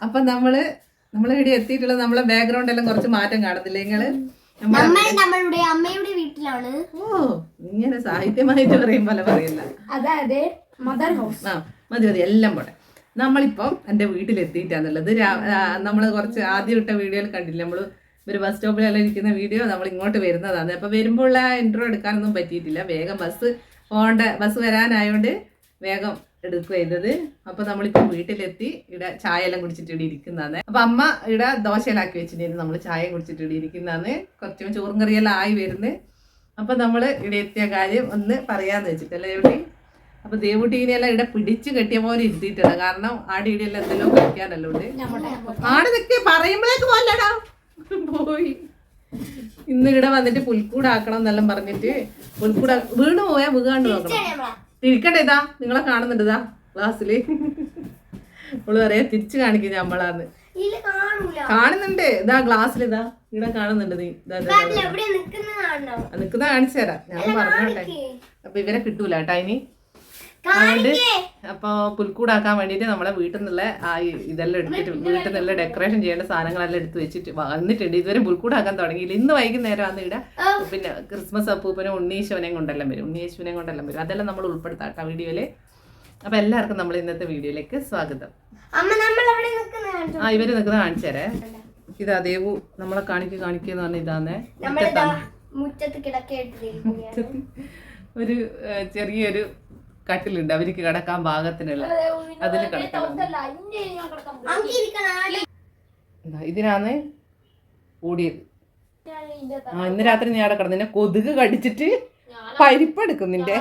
അപ്പൊ നമ്മള് ഇവിടെ എത്തിയിട്ടുള്ള നമ്മളെ ബാക്ക്ഗ്രൗണ്ട് എല്ലാം കുറച്ച് മാറ്റം കാണത്തില്ലേ നിങ്ങള്? നമ്മളുടെ അമ്മയുടെ വീട്ടിലാണ്. ഓ, ഇങ്ങനെ സാഹിത്യമായിട്ട് പറയും പോലെ പറയില്ല. അതായത് മദർ ഹൗസ്. മതി എല്ലാം പോട്ടെ. നമ്മളിപ്പം എന്റെ വീട്ടിലെത്തിയിട്ടാന്നുള്ളത്. നമ്മള് കുറച്ച് ആദ്യം ഇട്ട വീഡിയോയിൽ കണ്ടില്ല, നമ്മള് ഒരു ബസ് സ്റ്റോപ്പിലെല്ലാം ഇരിക്കുന്ന വീഡിയോ. നമ്മൾ ഇങ്ങോട്ട് വരുന്നതാണ്. അപ്പൊ വരുമ്പോൾ ആ ഇൻട്രോ എടുക്കാനൊന്നും പറ്റിയിട്ടില്ല. വേഗം ബസ് വരാനായോണ്ട് വേഗം എടുക്കുക ചെയ്തത്. അപ്പൊ നമ്മളിപ്പോ വീട്ടിലെത്തി. ഇവിടെ ചായ എല്ലാം കുടിച്ചിട്ട് ഇവിടെ ഇരിക്കുന്നതാണ്. അപ്പൊ അമ്മ ഇവിടെ ദോശയിലാക്കി വെച്ചിട്ടുണ്ടായിരുന്നു. നമ്മൾ ചായ കുടിച്ചിട്ട് ഇവിടെ ഇരിക്കുന്നതാണ്. കുറച്ചും ചോറും കറിയെല്ലാം ആയി വരുന്നത്. അപ്പൊ നമ്മള് ഇവിടെ എത്തിയ കാര്യം ഒന്ന് പറയാന്ന് വെച്ചിട്ടല്ലേ ഇവിടെ. അപ്പൊ ദേവുട്ടീനെല്ലാം ഇവിടെ പിടിച്ചു കെട്ടിയ പോലെ ഇരുത്തിയിട്ടുണ്ട്. കാരണം ആടെ ഇടിയെല്ലാം എന്തെല്ലോ കഴിക്കാനല്ലോ ഉണ്ട്. ആടെ നിൽക്കെ പറയുമ്പോഴേക്ക് പോലടാ പോയി. ഇന്ന് ഇവിടെ വന്നിട്ട് പുൽക്കൂടാക്കണം എന്നെല്ലാം പറഞ്ഞിട്ട് പുൽക്കൂട വീണ് പോയാൽ വീകാണ്ട് നോക്കണം. തിരിക്കണ്ടേ? ഇതാ നിങ്ങളെ കാണുന്നുണ്ട് ഇതാ ക്ലാസ്സില്. അവള് പറയാ തിരിച്ചു കാണിക്കും നമ്മളാന്ന്. കാണുന്നുണ്ട് ഇതാ ഗ്ലാസ്സിൽ ഇതാ ഇവിടെ കാണുന്നുണ്ട്. നീ നിക്കുന്ന കാണിച്ചു തരാം. ഞാൻ പറഞ്ഞോട്ടെ. അപ്പൊ ഇവരെ കിട്ടൂല കേട്ടാ ഇനി. അതുകൊണ്ട് അപ്പൊ പുൽക്കൂടാക്കാൻ വേണ്ടിട്ട് നമ്മളെ വീട്ടിൽ നിന്നുള്ള ഇതെല്ലാം എടുത്തിട്ട് വീട്ടിൽ നിന്നുള്ള ഡെക്കറേഷൻ ചെയ്യേണ്ട സാധനങ്ങളെല്ലാം എടുത്ത് വെച്ചിട്ട് വന്നിട്ടുണ്ട്. ഇതുവരെ പുൽക്കൂടാക്കാൻ തുടങ്ങിയില്ല. ഇന്ന് വൈകുന്നേരം ആണ് ഇവിടെ പിന്നെ ക്രിസ്മസ് അപ്പൂപ്പനും ഉണ്ണീശോനെയും കൊണ്ടെല്ലാം വരും. അതെല്ലാം നമ്മൾ ഉൾപ്പെടുത്താം വീഡിയോയില്. അപ്പൊ എല്ലാവർക്കും നമ്മൾ ഇന്നത്തെ വീഡിയോയിലേക്ക് സ്വാഗതം. ഇവര് നിൽക്കുന്ന കാണിച്ചു തരേ. ഇതാ ദേവു നമ്മളെ കാണിക്കുന്ന പറഞ്ഞ ഇതാന്നേ. ഒരു ചെറിയൊരു കട്ടിലുണ്ട് അവർക്ക് കിടക്കാൻ പാകത്തിനുള്ള. അതിൽ കിടക്കണം. ഇതിനാണ് ഓടിയത്. ഇന്ന് രാത്രി നീ അവിടെ കിടന്നു. നിന്നെ കൊതുക് കടിച്ചിട്ട് പരിപ്പെടുക്കും നിന്റെ.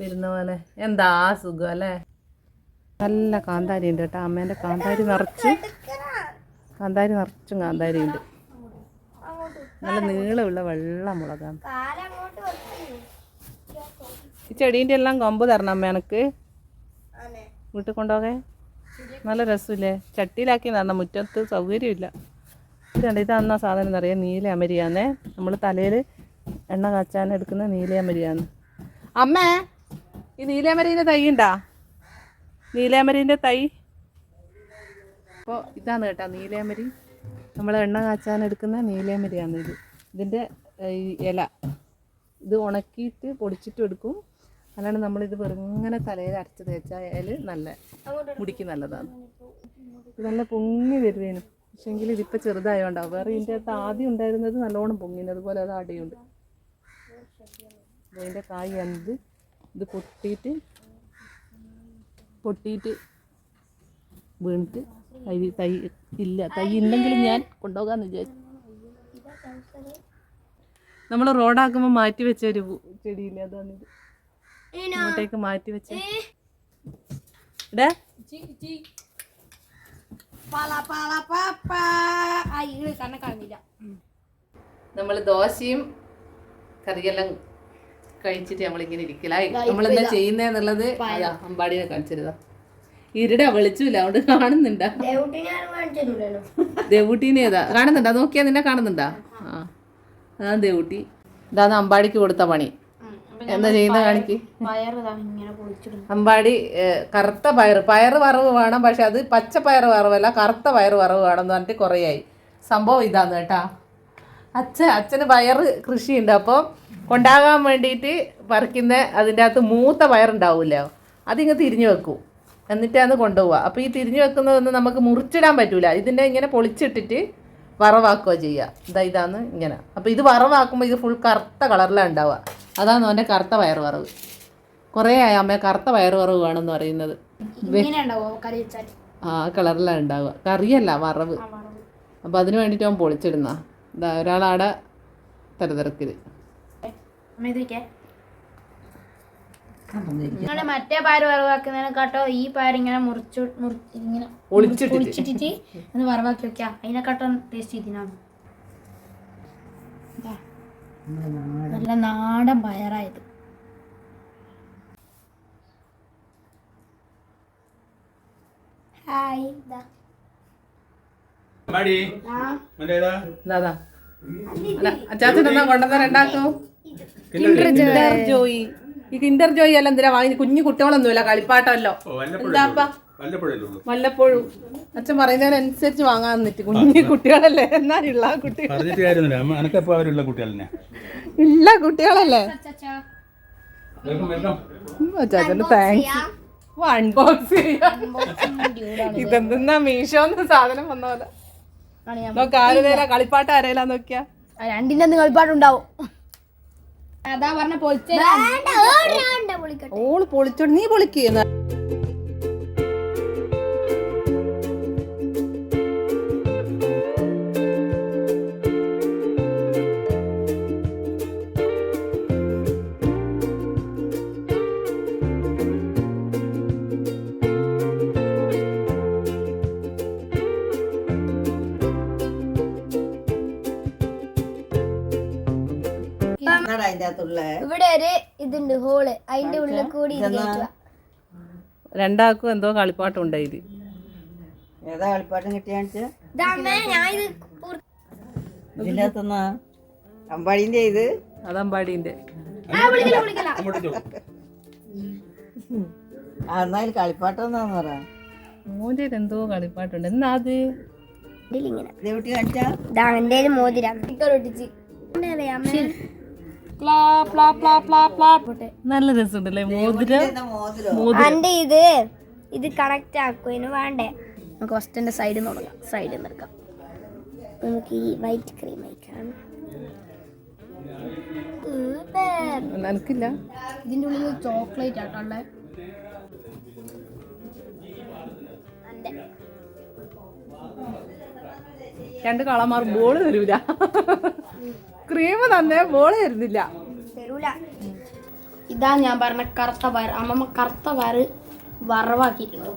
വരുന്ന പോലെ എന്താ സുഖം അല്ലേ. നല്ല കാന്താരി ഉണ്ട് കേട്ടോ. അമ്മേന്റെ കാന്താരി നിറച്ചും കാന്താരി ഉണ്ട്. നല്ല നീളമുള്ള വെള്ള മുളകാണ്. ഈ ചെടീൻ്റെ എല്ലാം കൊമ്പ് തരണം അമ്മ എനക്ക്. വീട്ടിൽ കൊണ്ടുപോകേ നല്ല രസമില്ലേ. ചട്ടിയിലാക്കി തരണം. മുറ്റത്ത് സൗകര്യമില്ല. ഇതാണ് സാധനം എന്നറിയാം. നീലയമരിയാന്നേ. നമ്മൾ തലയിൽ എണ്ണ കാച്ചാൻ എടുക്കുന്ന നീലയമരിയാന്ന്. അമ്മേ ഈ നീലയമരീൻ്റെ തൈ ഉണ്ടാ? നീലയമരീൻ്റെ തൈ. അപ്പോൾ ഇതാണ് കേട്ടോ നീലയമരി. നമ്മൾ എണ്ണ കാച്ചാൻ എടുക്കുന്ന നീലയമരിയാണ് ഇത്. ഇതിൻ്റെ ഇല ഇത് ഉണക്കിയിട്ട് പൊടിച്ചിട്ട് എടുക്കും. അല്ലാണ്ട് നമ്മളിത് വെറുങ്ങനെ തലയിൽ അരച്ച് തേച്ചാൽ നല്ല മുടിക്ക് നല്ലതാണ്. ഇത് നല്ല പൊങ്ങി വരുവേനും. പക്ഷെങ്കിൽ ഇതിപ്പോൾ ചെറുതായോണ്ടാവും. വേറെ ഇതിൻ്റെ അകത്ത് ആദ്യം ഉണ്ടായിരുന്നത് നല്ലോണം പൊങ്ങിന്. അതുപോലെ അത് അടിയുണ്ട്. അതിൻ്റെ കായ് വന്നത് ഇത് പൊട്ടിയിട്ട് വീണിട്ട് തൈ ഇല്ല. തൈ ഉണ്ടെങ്കിലും ഞാൻ കൊണ്ടുപോകാമെന്ന് വിചാരിച്ചു. നമ്മൾ റോഡാക്കുമ്പോൾ മാറ്റി വെച്ച ഒരു ചെടിയില്ല, അതാണിത്. ഇങ്ങോട്ടേക്ക് മാറ്റി വെച്ച നമ്മൾ ദോശയും കറിയെല്ലാം കഴിച്ചിട്ട് നമ്മളിങ്ങനെ ഇരിക്കലായി. നമ്മളെന്താ ചെയ്യുന്നതെന്നുള്ളത് അമ്പാടിനെ കാണിച്ചിരുതാ. ഇരുടാ വെളിച്ചില്ല അതുകൊണ്ട് കാണുന്നുണ്ടാ? ദേവൂട്ടീനെ ഏതാ കാണുന്നുണ്ടാ? നോക്കിയാ നിന്നെ കാണുന്നുണ്ടാ? അതാണ് ദേവൂട്ടി. ഇതാണ് അമ്പാടിക്ക് കൊടുത്ത പണി. എന്താ ചെയ്യുന്ന കാണിക്ക്. അമ്പാടി കറുത്ത പയറ് വറവ് വേണം. പക്ഷെ അത് പച്ച പയറ് വറവല്ല, കറുത്ത പയറ് വറവ് വേണം എന്ന് പറഞ്ഞിട്ട് കുറേയായി. സംഭവം ഇതാന്ന് കേട്ടാ. അച്ഛന് പയറ് കൃഷിയുണ്ട്. അപ്പോൾ കൊണ്ടാകാൻ വേണ്ടിയിട്ട് പറിക്കുന്ന അതിൻ്റെ അകത്ത് മൂത്ത പയറുണ്ടാവില്ലോ, അതിങ്ങ് തിരിഞ്ഞു വെക്കും. എന്നിട്ടാണ് കൊണ്ടുപോവുക. അപ്പോൾ ഈ തിരിഞ്ഞു വെക്കുന്നതൊന്നും നമുക്ക് മുറിച്ചിടാൻ പറ്റൂല. ഇതിൻ്റെ ഇങ്ങനെ പൊളിച്ചിട്ടിട്ട് വറവാക്കുക ചെയ്യുക. ഇതാണ് ഇങ്ങനെ. അപ്പോൾ ഇത് വറവാക്കുമ്പോൾ ഇത് ഫുൾ കറുത്ത കളറിലാണ് ഉണ്ടാവുക. അതാണ് അവൻ്റെ കറുത്ത പയറ് വറവ്. കുറേ ആയി അമ്മ കറുത്ത പയറ് വറവ് വേണമെന്ന് പറയുന്നത്. ആ കളറിലാണ് ഉണ്ടാവുക. കറിയല്ല വറവ്. അപ്പോൾ അതിന് വേണ്ടിയിട്ട് അവൻ പൊളിച്ചിടുന്ന. ഒരാളാടെ തിരക്കില്. മറ്റേ പയർ വറവാക്കുന്നതിനെക്കാട്ടോ ഈ പയർ ഇങ്ങനെ ഇങ്ങനെ ഒളിച്ചിട്ടിട്ട് ഒന്ന് വറവാക്കി വെക്കാം. അതിനെക്കാട്ടോ ടേസ്റ്റ് ഇതിനാണ്. നല്ല നാടൻ പയറായത്. ഹായ് അച്ചാച്ചൻ എന്നാ കൊണ്ടുവന്ന രണ്ടാക്കും ജോയി ഈ കിൻഡർ ജോയ് എല്ലാം എന്തിനാ വാങ്ങി? കുഞ്ഞു കുട്ടികളൊന്നുമില്ല, കളിപ്പാട്ടമല്ലോ. എന്താപ്പാ വല്ലപ്പോഴും അച്ഛൻ പറയുന്നതിനനുസരിച്ച് വാങ്ങാൻ നിന്നിട്ട് കുഞ്ഞു കുട്ടികളല്ലേ എന്നാലുള്ള കുട്ടികൾ ഇല്ല കുട്ടികളല്ലേ. അച്ഛന് താങ്ക്സ്. അൺബോക്സ് ചെയ്യാം. ഇതെന്താ മീഷോന്ന് സാധനം വന്ന പോലെ. നോക്ക ആര് നേരാ കളിപ്പാട്ട ആരേലാ നോക്കിയാ. രണ്ടിന്റെ കളിപ്പാട്ടുണ്ടാവും. അതാ പറഞ്ഞ ഓള് പൊളിച്ചോണ്ട് നീ പൊളിക്കുന്ന. ഇവിടെ ഒരു ഇതുണ്ട് ഹോള്, അതിന്റെ ഉള്ളിൽ കൂടി രണ്ടാൾക്കും എന്തോ കളിപ്പാട്ടം ഉണ്ടായി. ഏതാ കളിപ്പാട്ടം കിട്ടിയാ അമ്പാടിന്റെ ഇത് അതമ്പാടിന്റെ. എന്നാലും കളിപ്പാട്ടം എന്നാന്ന് പറ. മോന്റെ എന്തോ കളിപ്പാട്ടുണ്ട്. എന്നാ അത് മോതിരം നല്ല രസമുണ്ടല്ലേ മോതിരം. എന്റെ ഇത് കണക്ട് ആക്കുവാന് വേണ്ടേ. നമുക്ക് ഫസ്റ്റിന്റെ സൈഡിൽ നിന്ന് തുടങ്ങാം. സൈഡിൽ നിന്ന് എടുക്കാം. നമുക്ക് ഈ വൈറ്റ് ക്രീം വയ്ക്കാം. എനിക്കില്ല. ഇതിന്റെ ഉള്ളിൽ ചോക്ലേറ്റ് ആട്ടുള്ള. രണ്ട് കളമാർ ബോള് തരൂല. ക്രീം തന്നെ ബോള് തരുന്നില്ല. ഇതാ ഞാൻ പറഞ്ഞ കറുത്ത പയർ. അമ്മമ്മ കറുത്ത പയർ വറവാക്കിയിട്ടുണ്ട്.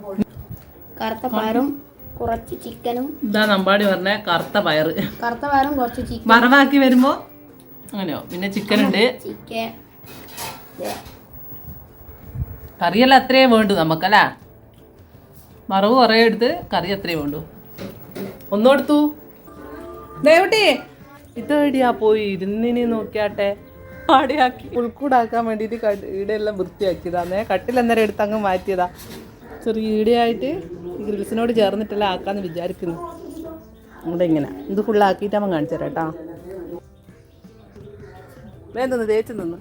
കറുത്ത പയറും കുറച്ച് ചിക്കനും. ഇതാ നമ്പാടി പറഞ്ഞ കറുത്ത പയറ്. കറുത്ത പയറും കുറച്ച് ചിക്കൻ വറവാക്കി വരുമ്പോ അങ്ങനെയോ. പിന്നെ ചിക്കൻ ഉണ്ട്. ചിക്കൻ കറിയെല്ലാം അത്രയും വേണ്ടു നമുക്കല്ലേ. വറവ് കുറേ എടുത്ത് കറി അത്രയും വേണ്ടു. ഒന്നെടുത്തു ദേവട്ടി. ഇതെവിടെയാ പോയി ഇരുന്നിനി നോക്കിയാട്ടെ. ആടിയാക്കി ഉൾക്കൂടാക്കാൻ വേണ്ടിയിട്ട് ഈടെല്ലാം വൃത്തിയാക്കിയതാന്നേ. കട്ടിലന്നേരം എടുത്ത് അങ്ങ് മാറ്റിയതാ. ചെറിയ ഈടെയായിട്ട് ഗ്രിൽസിനോട് ചേർന്നിട്ടെല്ലാം ആക്കാന്ന് വിചാരിക്കുന്നു. ഇവിടെ ഇങ്ങനെ ഇത് ഫുള്ളാക്കിയിട്ട് അവൻ കാണിച്ചു തരാം കേട്ടോ. വേന്തൊന്ന് തേച്ച് നിന്ന്.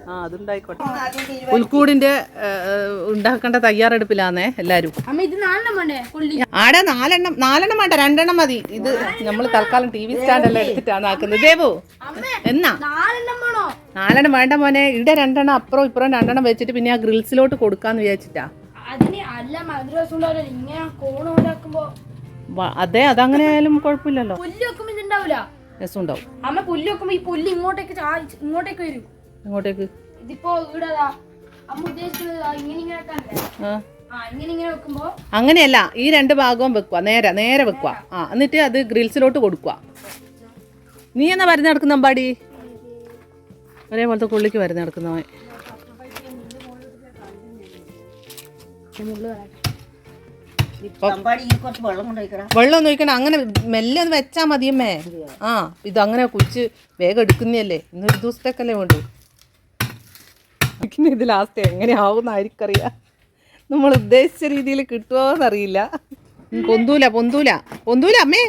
ആ അതുണ്ടായിക്കോട്ടെ. പുൽക്കൂടിന്റെ ഉണ്ടാക്കേണ്ട തയ്യാറെടുപ്പിലാന്നേ എല്ലാരും. ആടെ നാലെണ്ണം വേണ്ട, 2 എണ്ണം മതി. ഇത് നമ്മൾ തൽക്കാലം TV സ്റ്റാൻഡെല്ലാം എടുത്തിട്ടാണ് ആക്കുന്നത്. ദേവു എന്നാ 4 എണ്ണം വേണ്ട മോനെ. ഇവിടെ 2 എണ്ണം അപ്പുറം ഇപ്പുറം 2 എണ്ണം വെച്ചിട്ട് പിന്നെ ആ ഗ്രിൽസിലോട്ട് കൊടുക്കാന്ന് വിചാരിച്ചിട്ടാ. അതെ അതങ്ങനെ ആയാലും കുഴപ്പമില്ലല്ലോ. രസമുണ്ടാവും. അമ്മ പുല്ല് വെക്കുമ്പോ ഈ പുല്ല് ഇങ്ങോട്ടേക്ക് വരും. ഇങ്ങോട്ടേക്ക് ഇതിപ്പോ അമ്മ ഉദ്ദേശിക്കുന്നത് ഇങ്ങനെ വെക്കുമ്പോ അങ്ങനെയല്ല. ഈ 2 ഭാഗവും വെക്കുക. നേരെ വെക്കുക. ആ എന്നിട്ട് അത് ഗ്രിൽസിലോട്ട് കൊടുക്കുക. നീ എന്നാ വരുന്ന നടക്കുന്ന അമ്പാടി? ഒരേപോലത്തെ കൊള്ളിക്ക് വരുന്ന നടക്കുന്നവൻ. വെള്ളം ഒന്നും ഒഴിക്കണം. അങ്ങനെ മെല്ലെ ഒന്ന് വെച്ചാൽ മതിയമ്മേ. ആ ഇതങ്ങനെ കുഴിച്ച് വേഗം എടുക്കുന്നതല്ലേ. ഇന്നൊരു ദിവസത്തേക്കല്ലേ വേണ്ടു. ഇത് ലാസ്റ്റ് എങ്ങനെയാവുന്നായിരിക്കറിയാം. നമ്മൾ ഉദ്ദേശിച്ച രീതിയിൽ കിട്ടുമോന്നറിയില്ല. പൊന്തൂല അമ്മേ.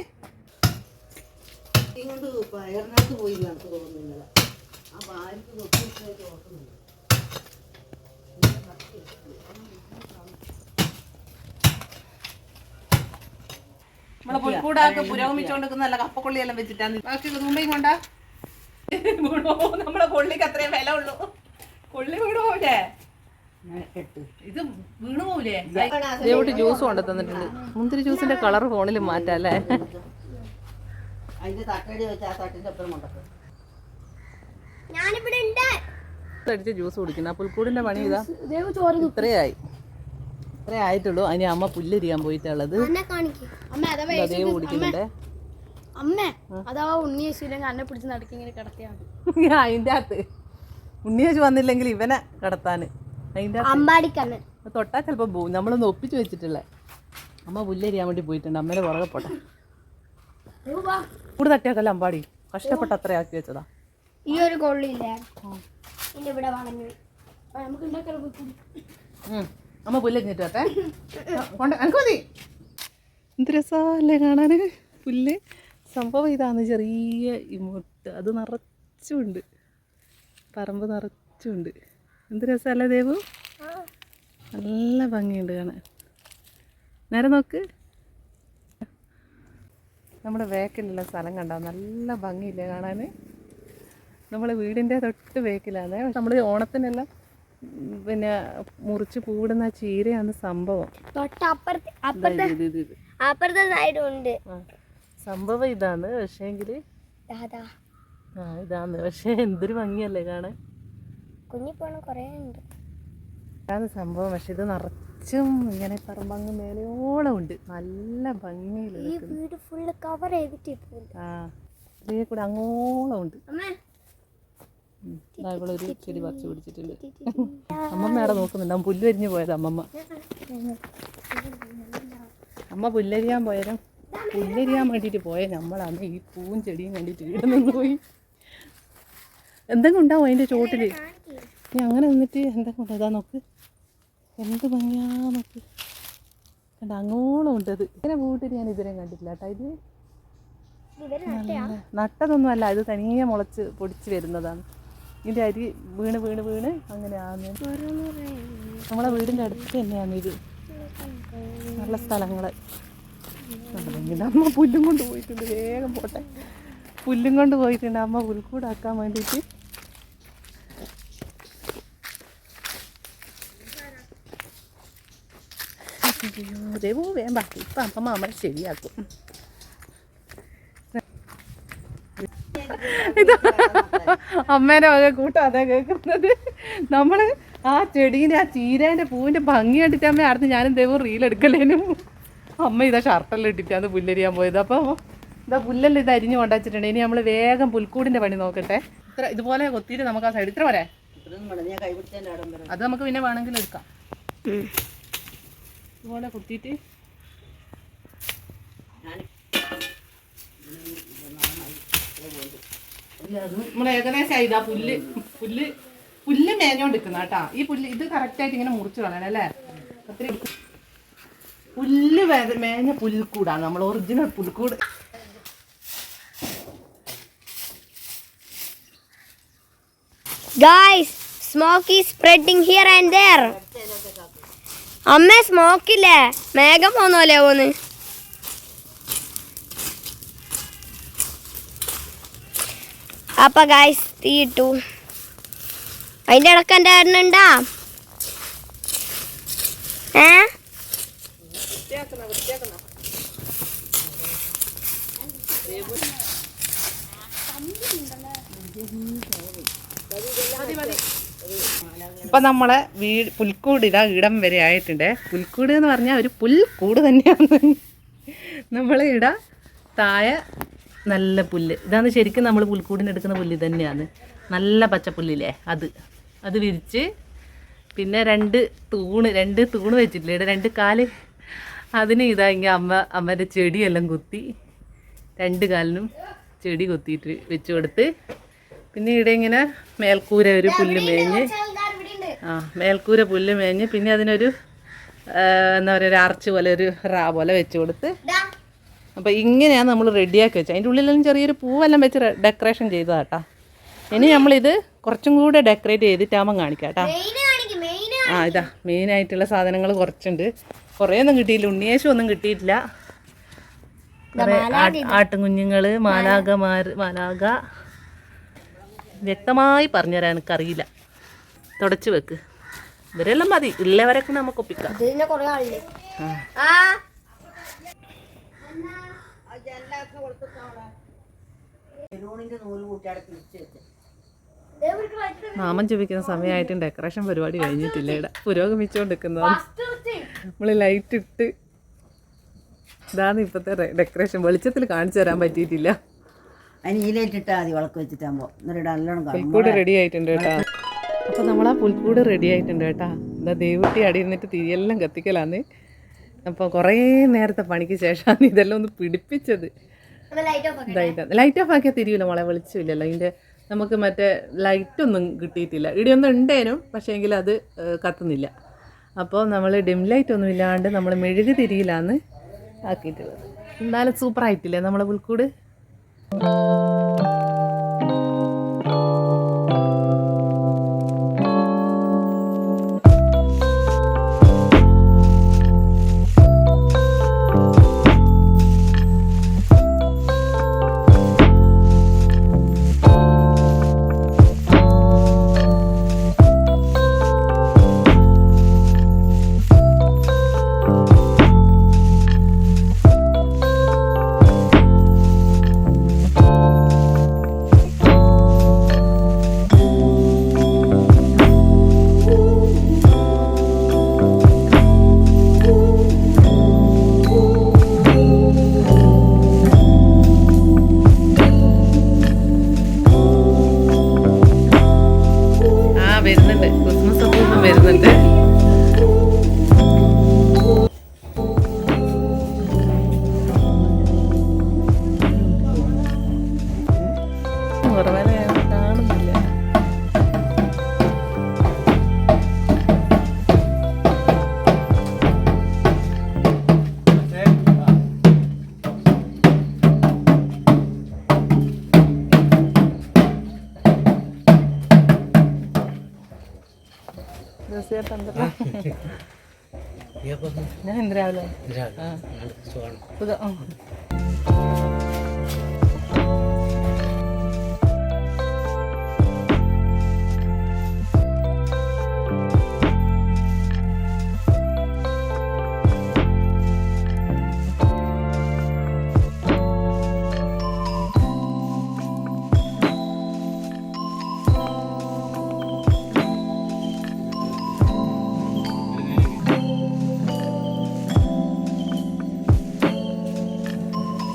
നമ്മളെ പുൽക്കൂടൊക്കെ പുരോഗമിച്ചോണ്ടിരിക്കുന്നല്ല. കപ്പക്കൊള്ളിയെല്ലാം വെച്ചിട്ടാണ്. ബാക്കി മുമ്പേ കൊണ്ടാ നമ്മളെ കൊള്ളിക്ക് അത്രയും വില ഉള്ളൂ. കൊള്ളി വീണ് പോവില്ലേ? ഇത് വീണ് പോവില്ലേ? ദേവട്ടി ജ്യൂസ് കൊണ്ട് തന്നിട്ടുണ്ട്. മുന്തിരി ജ്യൂസിന്റെ കളർ ഫോണിൽ മാറ്റാം അല്ലേ. അടിച്ച് ജ്യൂസ് കുടിക്കുന്ന പുൽക്കൂടിന്റെ പണി ഇതാ ഇത്രയായി. ഇത്രേ ആയിട്ടുള്ളൂ. അതിന് അമ്മ പുല്ലരിയാൻ പോയിട്ടുള്ളത്. ദേവ് കുടിക്കുന്നുണ്ടേ. അതിന്റെ അകത്ത് ഉണ്ണിയേശു വന്നില്ലെങ്കിൽ ഇവനെ കടത്താന്. അതിന്റെ തൊട്ടാ ചിലപ്പോ പോവും. നമ്മളൊന്ന് ഒപ്പിച്ച് വെച്ചിട്ടുള്ളേ. അമ്മ പുല്ലരിയാൻ വേണ്ടി പോയിട്ടുണ്ട്. അമ്മേടെ പുറകെ പോട്ടെ. കൂട് തട്ടിയാക്കല്ല അമ്പാടി. കഷ്ടപ്പെട്ട് അത്ര ആക്കി വെച്ചതാ. ഈ ഒരു കൊള്ളില്ലേ ഇവിടെ വളഞ്ഞു. അമ്മ പുല്ലരിഞ്ഞിട്ട് വരട്ടെ കൊണ്ട് എനിക്ക് മതി. എന്ത് രസമല്ലേ കാണാൻ പുല്ല്. സംഭവം ഇതാണ്, ചെറിയ ഇമോട്ട് അത് നിറച്ചുണ്ട്, പറമ്പ് നിറച്ചുണ്ട്. എന്ത് രസമല്ലേ ദേവു, നല്ല ഭംഗിയുണ്ട് കാണാൻ. നേരെ നോക്ക്, നമ്മുടെ വേക്കിലുള്ള സ്ഥലം കണ്ടോ, നല്ല ഭംഗിയില്ലേ കാണാൻ. നമ്മളെ വീടിൻ്റെ തൊട്ട് വേക്കിലാണ്. നമ്മൾ ഓണത്തിനെല്ലാം പിന്നെ മുറിച്ച് പൂടുന്ന ചീരയാണ് സംഭവം. അപ്പുറത്തെ സൈഡും ഉണ്ട്. സംഭവം ഇതാണ്, പക്ഷേങ്കിൽ ഇതാണ്. പക്ഷേ എന്തൊരു ഭംഗിയല്ലേ കാണാൻ. കുഞ്ഞിപ്പോണം കുറേ ഉണ്ട് അതാണ് സംഭവം. പക്ഷെ ഇത് നിറച്ചും ഇങ്ങനെ പറമ്പങ്ങ് മേലെയോളം ഉണ്ട്, നല്ല ഭംഗിയിൽ. ഈ വീട് ഫുള്ള് കവർ ചെയ്തിട്ട് ആ ഇതിൽ കൂടെ അങ്ങോളം ഉണ്ട്. ഒരു ചെടി പറിച്ചു പിടിച്ചിട്ടുണ്ട്. അമ്മമ്മ അവിടെ നോക്കുന്നുണ്ട്. അമ്മ പുല്ല് വരിഞ്ഞ് പോയത് അമ്മ പുല്ലരിയാൻ പോയാലും പുല്ലരിയാൻ വേണ്ടിയിട്ട് പോയ നമ്മളാണ് ഈ പൂവും ചെടിയും കണ്ടിട്ട് ഇവിടെ നിന്ന് പോയി. എന്തെങ്കിലും ഉണ്ടാവും അതിൻ്റെ ചോട്ടിൽ. ഇനി അങ്ങനെ നിന്നിട്ട് എന്തെങ്കിലും ഉണ്ടോ, ഇതാ നോക്ക് എന്ത് ഭംഗിയാ നോക്ക്. കണ്ട അങ്ങോളം ഉണ്ടത്. ഇങ്ങനെ പൂട്ടിട്ട് ഞാൻ ഇതുവരെയും കണ്ടിട്ടില്ല കേട്ടോ. ഇത് നട്ടതൊന്നുമല്ല, ഇത് തനിയെ മുളച്ച് പൊടിച്ച് വരുന്നതാണ്. ഇതിൻ്റെ അരി വീണ് വീണ് വീണ് അങ്ങനെയാണ്. നമ്മളെ വീടിൻ്റെ അടുത്ത് തന്നെയാണ് ഇത്. നല്ല സ്ഥലങ്ങൾ. അമ്മ പുല്ലും കൊണ്ട് പോയിട്ടുണ്ട്, വേഗം പോട്ടെ. പുല്ലും കൊണ്ട് പോയിട്ടുണ്ട് അമ്മ പുൽക്കൂടാക്കാൻ വേണ്ടിയിട്ട്. ദേവു വേണ്ട, ഇപ്പം അമ്മ നമ്മളെ ശരിയാക്കും. ഇത് അമ്മേനെ വക കൂട്ടാതെ കേൾക്കുന്നത്. നമ്മൾ ആ ചെടീൻ്റെ ആ ചീരേൻ്റെ പൂവിൻ്റെ ഭംഗി കണ്ടിട്ട് അമ്മ അടുത്ത് ഞാനും ദേവും റീലെടുക്കലേനും. അമ്മ ഇതാ ഷർട്ടെല്ലാം ഇട്ടിട്ടാണ് പുല്ലരിയാൻ പോയത്. അപ്പോൾ ഇതാ പുല്ലെല്ലാം ഇത് അരിഞ്ഞ് കൊണ്ടുവച്ചിട്ടുണ്ട്. ഇനി നമ്മൾ വേഗം പുൽക്കൂടിൻ്റെ പണി നോക്കട്ടെ. ഇതുപോലെ കൊത്തിയിട്ട് നമുക്ക് ആ സൈഡ് ഇത്ര പോരെ, അത് നമുക്ക് പിന്നെ വേണമെങ്കിൽ എടുക്കാം. ഇതുപോലെ കുത്തിയിട്ട് നമ്മൾ ഏകദേശം ഇതാ പുല്ല് പുല്ല് പുല്ല് മേഞ്ഞോണ്ടിരിക്കുന്ന കേട്ടാ. ഈ പുല്ല് ഇത് കറക്റ്റായിട്ട് ഇങ്ങനെ മുറിച്ച് കളയണം അല്ലേ. അത്രയും പുല്ല് മേഞ്ഞ പുൽക്കൂടാണ് നമ്മൾ ഒറിജിനൽ പുൽക്കൂട്. Guys, smoke is spreading here and there. അമ്മ സ്മോക്കില്ലേ, മേഘം പോന്നോലെ പോന്ന്. അപ്പൊ ഗായ്സ് തീ ഇട്ടു. അതിന്റെ ഇടക്ക് എൻ്റെ ഏട്ടനുണ്ടാ ഇപ്പൊ നമ്മളെ പുൽക്കൂട് ഇതാ ഇടം വരെ ആയിട്ടുണ്ട്. പുൽക്കൂട് എന്ന് പറഞ്ഞാൽ ഒരു പുൽക്കൂട് തന്നെയാണ്. നമ്മളെ ഇട താഴെ നല്ല പുല്ല്, ഇതാണ് ശരിക്കും നമ്മൾ പുൽക്കൂടിന് എടുക്കുന്ന പുല്ല് തന്നെയാണ്. നല്ല പച്ചപ്പുല്ലില്ലേ, അത് വിരിച്ച് പിന്നെ രണ്ട് തൂണ് വെച്ചിട്ടില്ലേ ഇവിടെ, 2 കാല്. അതിന് ഇതാ ഇങ്ങനെ അമ്മേൻ്റെ ചെടിയെല്ലാം കുത്തി 2 കാലിനും ചെടി കൊത്തിയിട്ട് വെച്ച് കൊടുത്ത്. പിന്നെ ഇവിടെ ഇങ്ങനെ മേൽക്കൂര ഒരു പുല്ല് മേഞ്ഞ്, മേൽക്കൂര പുല്ല് മേഞ്ഞ് പിന്നെ അതിനൊരു എന്താ പറയുക ഒരു ആർച്ച് പോലെ ഒരു റാ പോലെ വെച്ച് കൊടുത്ത്. അപ്പോൾ ഇങ്ങനെയാണ് നമ്മൾ റെഡിയാക്കി വെച്ചത്. അതിൻ്റെ ഉള്ളിലെല്ലാം ചെറിയൊരു പൂവെല്ലാം വെച്ച് ഡെക്കറേഷൻ ചെയ്തതാണ് കേട്ടോ. ഇനി നമ്മളിത് കുറച്ചും കൂടെ ഡെക്കറേറ്റ് ചെയ്തിട്ടാകുമ്പം കാണിക്കാം കേട്ടോ. ഇതാ മെയിനായിട്ടുള്ള സാധനങ്ങൾ കുറച്ചുണ്ട്. കുറേയൊന്നും കിട്ടിയില്ല, ഉണ്ണിയേശം ഒന്നും കിട്ടിയിട്ടില്ല. കുറേ ആട്ടുംകുഞ്ഞുങ്ങൾ, മാലാക വ്യക്തമായി പറഞ്ഞുതരാൻ എനിക്കറിയില്ല. തുടച്ച് വെക്ക്, ഇവരെല്ലാം മതി, ഉള്ളവരൊക്കെ നമുക്ക് ഒപ്പിക്കാം. നാമം ജപിക്കുന്ന സമയമായിട്ടും ഡെക്കറേഷൻ പരിപാടി കഴിഞ്ഞിട്ടില്ല. ഇവിടെ പുരോഗമിച്ചുകൊണ്ടിരിക്കുന്നതാണ്. നമ്മൾ ലൈറ്റ് ഇട്ട് ഇതാണ് ഇപ്പോഴത്തെ ഡെക്കറേഷൻ. വെളിച്ചത്തിൽ കാണിച്ചു തരാൻ പറ്റിയിട്ടില്ല. പുൽക്കൂട് റെഡി ആയിട്ടുണ്ട് കേട്ടോ. അപ്പോൾ നമ്മളാ പുൽക്കൂട് റെഡി ആയിട്ടുണ്ട് കേട്ടോ. എന്താ ദേവുട്ടി അടി ഇരുന്നിട്ട് തിരിയെല്ലാം കത്തിക്കലാന്ന്. അപ്പോൾ കുറേ നേരത്തെ പണിക്ക് ശേഷമാണ് ഇതെല്ലാം ഒന്ന് പിടിപ്പിച്ചത്. ലൈറ്റ് ഓഫ് ആക്കിയാൽ തിരിയില്ല മോളെ, വെളിച്ചമില്ലല്ലോ. ഇതിൻ്റെ നമുക്ക് മറ്റേ ലൈറ്റൊന്നും കിട്ടിയിട്ടില്ല. ഇടിയൊന്നും ഉണ്ടേനും, പക്ഷേ എങ്കിൽ അത് കത്തുന്നില്ല. അപ്പോൾ നമ്മൾ ഡിം ലൈറ്റ് ഒന്നും ഇല്ലാണ്ട് നമ്മൾ മെഴുക് തിരിയിലാണ് ആക്കിയിട്ടുള്ളത്. എന്നാലും സൂപ്പറായിട്ടില്ലേ നമ്മളെ പുൽക്കൂട്? വരുന്നുണ്ട്, ക്രിസ്മസ് അപ്പൂപ്പൻ വരുന്നുണ്ട്. കാണുന്നില്ല. ഞാൻ എന്ത് രാവിലെ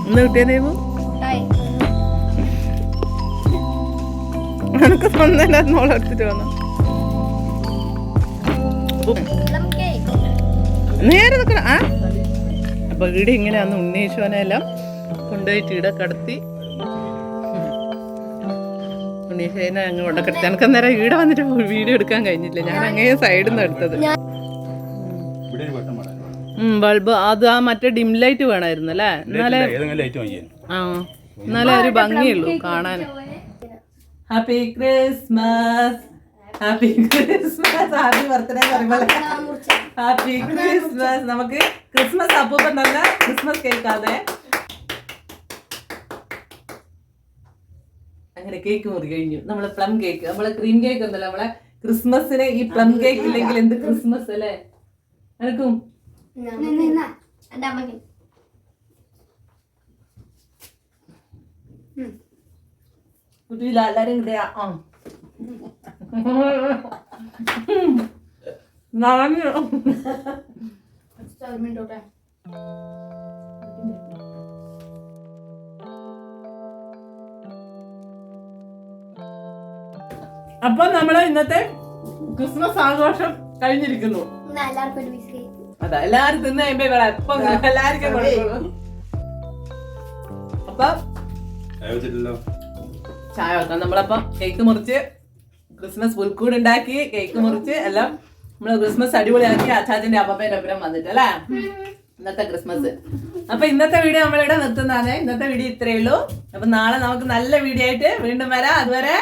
ഇന്ന് കിട്ടിയതേമോ? എനിക്ക് സ്വന്തം മോളെടുത്തിട്ട് വന്നു. നേരെ നിൽക്കണം. ആ അപ്പൊ ഇവിടെ ഇങ്ങനെയാന്ന് ഉണ്ണീശോനെല്ലാം കൊണ്ടുപോയിട്ട് ഇവിടെ കടത്തി. ഉണ്ണീശോനെ അങ്ങ് കൊണ്ടക്കെടുത്തി. എനിക്ക് നേരം ഇവിടെ വന്നിട്ട് വീഡിയോ എടുക്കാൻ കഴിഞ്ഞില്ല. ഞാൻ അങ്ങേ സൈഡിൽ നിന്ന് എടുത്തത്. ബൾബ് അത് ആ മറ്റേ ഡിം ലൈറ്റ് വേണമായിരുന്നു അല്ലേ? എന്നാലേ ഒരു ഭംഗിയുള്ളൂ കാണാൻ. Happy Christmas, happy Christmas, happy birthday പറയുമ്പോൾ ഹാപ്പി ക്രിസ്മസ്. നമുക്ക് ക്രിസ്മസ് അപ്പൂപ്പൻ നല്ല ക്രിസ്മസ് കേൾക്കാതെ അങ്ങനെ കേക്ക് മുറി കഴിഞ്ഞു. നമ്മളെ പ്ലം കേക്ക്, നമ്മളെ ക്രീം കേക്ക് ഉണ്ടല്ലോ, നമ്മളെ ക്രിസ്മസിന് ഈ പ്ലം കേക്ക് ഇല്ലെങ്കിൽ എന്ത് ക്രിസ്മസ് അല്ലേ? എനക്കും എല്ലാരും അപ്പൊ നമ്മള് ഇന്നത്തെ ക്രിസ്മസ് ആഘോഷം കഴിഞ്ഞിരിക്കുന്നു. അതാ എല്ലാരും തിന്ന് കഴിയുമ്പോ എപ്പം എല്ലാവർക്കും കൊടുക്കുള്ളൂ. അപ്പൊ ചായ വെക്കാം. നമ്മളപ്പം കേക്ക് മുറിച്ച് ക്രിസ്മസ് പുൽക്കൂട് ഉണ്ടാക്കി കേക്ക് മുറിച്ച് എല്ലാം നമ്മള് ക്രിസ്മസ് അടിപൊളിയാക്കി അച്ചാച്ചന്റെ അപ്പപ്പേന്റെ ഒപ്പം വന്നിട്ട് അല്ലേ ഇന്നത്തെ ക്രിസ്മസ്. അപ്പൊ ഇന്നത്തെ വീഡിയോ നമ്മളിവിടെ നിർത്തുന്നതാണ്. ഇന്നത്തെ വീഡിയോ ഇത്രയേ ഉള്ളൂ. അപ്പൊ നാളെ നമുക്ക് നല്ല വീഡിയോ ആയിട്ട് വീണ്ടും വരാം. അതുവരെ